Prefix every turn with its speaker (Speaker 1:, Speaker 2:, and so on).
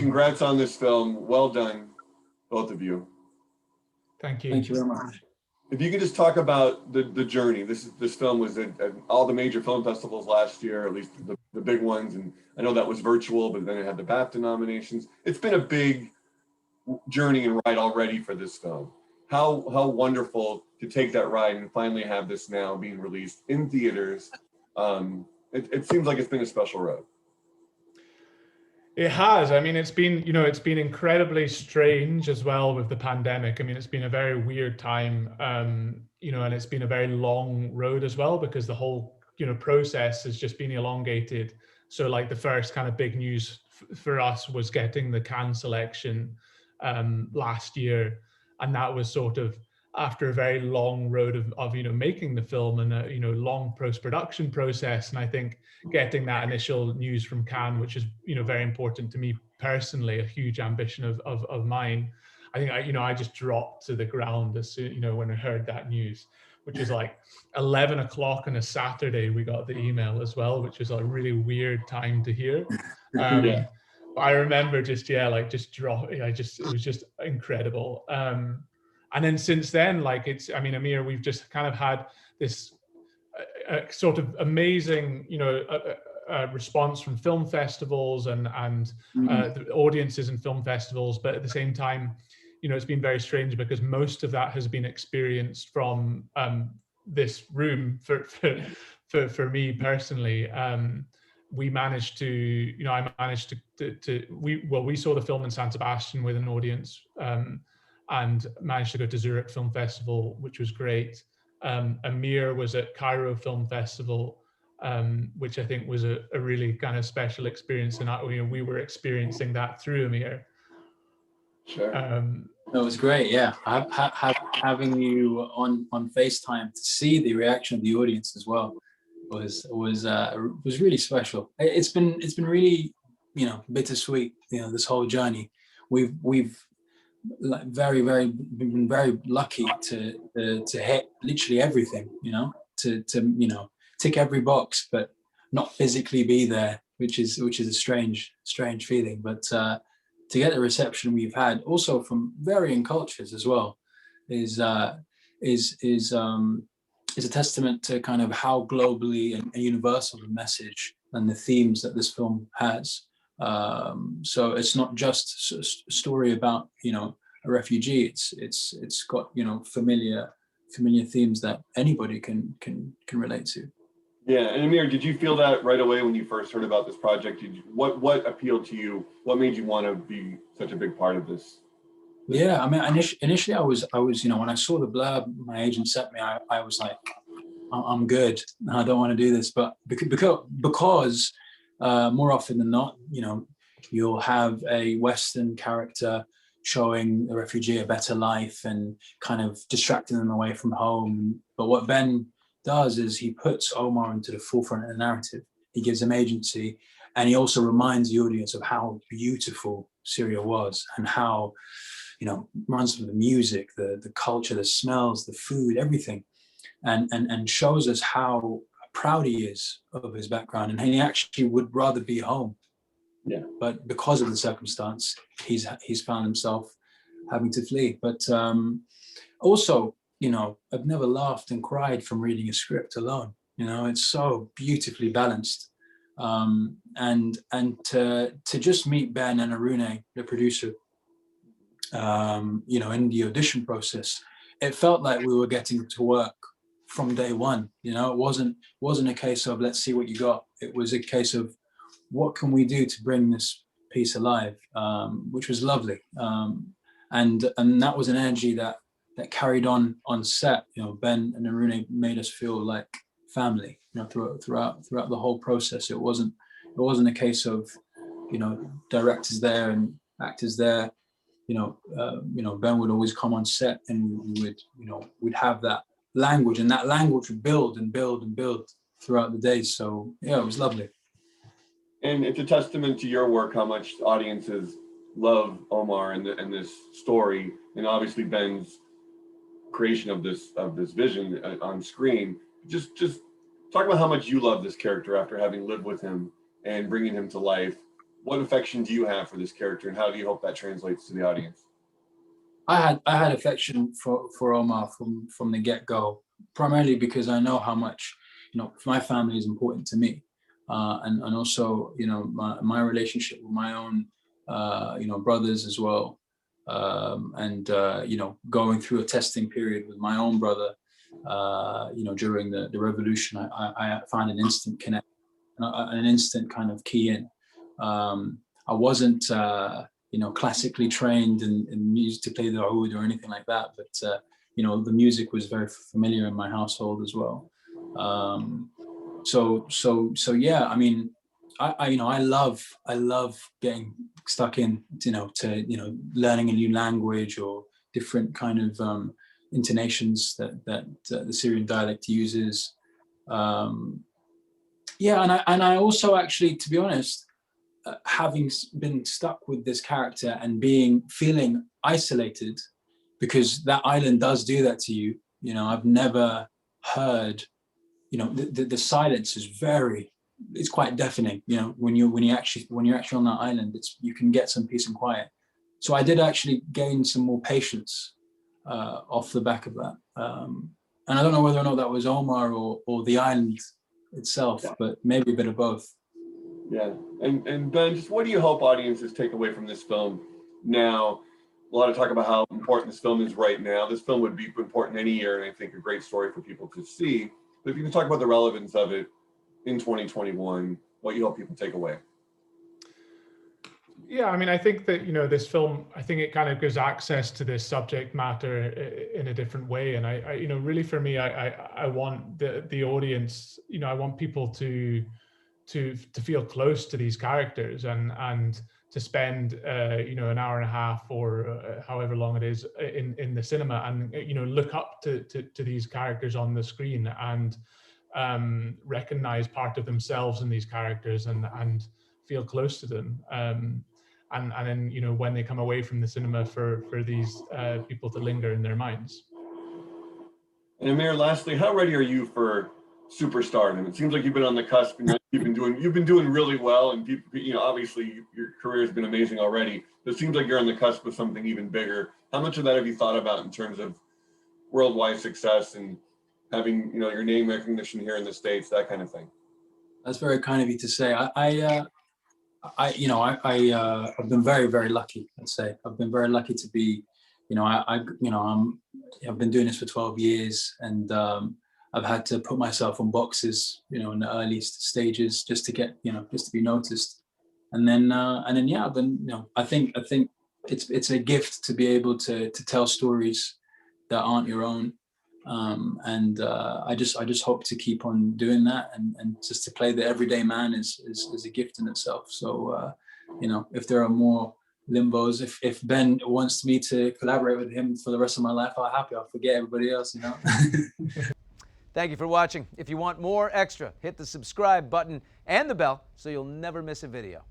Speaker 1: Congrats on this film. Well done, both of you.
Speaker 2: Thank you.
Speaker 3: Thank you very much.
Speaker 1: If you could just talk about the journey. This film was at all the major film festivals last year, at least the big ones. And I know that was virtual, but then it had the BAFTA nominations. It's been a big journey and ride already for this film. How wonderful to take that ride and finally have this now being released in theaters. It seems like it's been a special road.
Speaker 2: It has. I mean, it's been incredibly strange as well with the pandemic. I mean, it's been a very weird time, and it's been a very long road as well, because the whole, process has just been elongated. So like the first kind of big news for us was getting the Cannes selection last year. And that was sort of after a very long road of making the film and a long post-production process. And I think getting that initial news from Cannes, which is very important to me personally, a huge ambition of mine. I think I just dropped to the ground as soon when I heard that news, which was like 11 o'clock on a Saturday. We got the email as well, which was a really weird time to hear.
Speaker 1: Yeah.
Speaker 2: I remember it was just incredible. And then since then, Amir, we've just kind of had this sort of amazing, response from film festivals and the audiences in film festivals. But at the same time, it's been very strange because most of that has been experienced from this room for me personally. We managed to, we saw the film in San Sebastian with an audience and managed to go to Zurich Film Festival, which was great. Amir was at Cairo Film Festival, which I think was a really kind of special experience. And we were experiencing that through Amir.
Speaker 1: Sure.
Speaker 3: That was great. Yeah, having you on FaceTime to see the reaction of the audience as well was really special. It's been really bittersweet. This whole journey. We've been very lucky to hit literally everything. To tick every box, but not physically be there, which is a strange feeling. But to get the reception we've had, also from varying cultures as well, is a testament to kind of how globally and universal the message and the themes that this film has. So it's not just a story about a refugee. It's got familiar themes that anybody can relate to.
Speaker 1: Yeah, and Amir, did you feel that right away when you first heard about this project? What appealed to you? What made you want to be such a big part of this?
Speaker 3: Yeah, I mean, initially I was when I saw the blurb my agent sent me, I was like, I'm good. I don't want to do this, but because more often than not, you'll have a Western character showing the refugee a better life and kind of distracting them away from home. But what Ben does is he puts Omar into the forefront of the narrative. He gives him agency, and he also reminds the audience of how beautiful Syria was and how, runs from the music, the culture, the smells, the food, everything, and shows us how proud he is of his background, and he actually would rather be home.
Speaker 1: Yeah.
Speaker 3: But because of the circumstance, he's found himself having to flee. But also, I've never laughed and cried from reading a script alone. It's so beautifully balanced. And to just meet Ben and Arune, the producer, in the audition process, it felt like we were getting to work from day one. It wasn't a case of let's see what you got. It was a case of what can we do to bring this piece alive, which was lovely. And that was an energy that carried on set. Ben and Arune made us feel like family. Throughout the whole process, it wasn't a case of directors there and actors there. Ben would always come on set, and we'd have that language, and that language would build and build and build throughout the days. So yeah, it was lovely.
Speaker 1: And it's a testament to your work how much audiences love Omar and this story, and obviously Ben's creation of this vision on screen. Just talk about how much you love this character after having lived with him and bringing him to life. what affection do you have for this character, and how do you hope that translates to the audience?
Speaker 3: I had affection for Omar from the get-go, primarily because I know how much, my family is important to me, and also my relationship with my own brothers as well, and going through a testing period with my own brother, during the revolution. I found an instant connect, an instant kind of key in. I wasn't classically trained in music to play the oud or anything like that, but the music was very familiar in my household as well. So yeah, I mean, I love getting stuck in, to learning a new language or different kind of intonations that the Syrian dialect uses. Yeah, and I also actually, to be honest, having been stuck with this character and feeling isolated, because that island does do that to you. I've never heard, the silence is it's quite deafening. When you're actually on that island, you can get some peace and quiet. So I did actually gain some more patience off the back of that. And I don't know whether or not that was Omar or the island itself, but maybe a bit of both.
Speaker 1: Yeah, and Ben, just what do you hope audiences take away from this film now? A lot of talk about how important this film is right now. This film would be important any year, and I think a great story for people to see. But if you can talk about the relevance of it in 2021, what you hope people take away.
Speaker 2: Yeah, I mean, I think that, this film, I think it kind of gives access to this subject matter in a different way. And I really for me, I want the audience, I want people to feel close to these characters and to spend an hour and a half or however long it is in the cinema and look up to these characters on the screen and recognize part of themselves in these characters and feel close to them, and then when they come away from the cinema for these people to linger in their minds.
Speaker 1: And Amir, lastly, how ready are you for superstardom? It seems like you've been on the cusp, and you've been doing really well, and people, obviously your career has been amazing already. But it seems like you're on the cusp of something even bigger. How much of that have you thought about in terms of worldwide success and having your name recognition here in the States, that kind of thing?
Speaker 3: That's very kind of you to say. I've been very, very lucky. I'd say I've been very lucky to be, I've been doing this for 12 years, and I've had to put myself on boxes, in the earliest stages just to get, just to be noticed. And then yeah, I've been, I think it's a gift to be able to tell stories that aren't your own. And I just hope to keep on doing that, and just to play the everyday man is a gift in itself. So, if there are more Limbos, if Ben wants me to collaborate with him for the rest of my life, I'll forget everybody else,
Speaker 4: Thank you for watching. If you want more extra, hit the subscribe button and the bell so you'll never miss a video.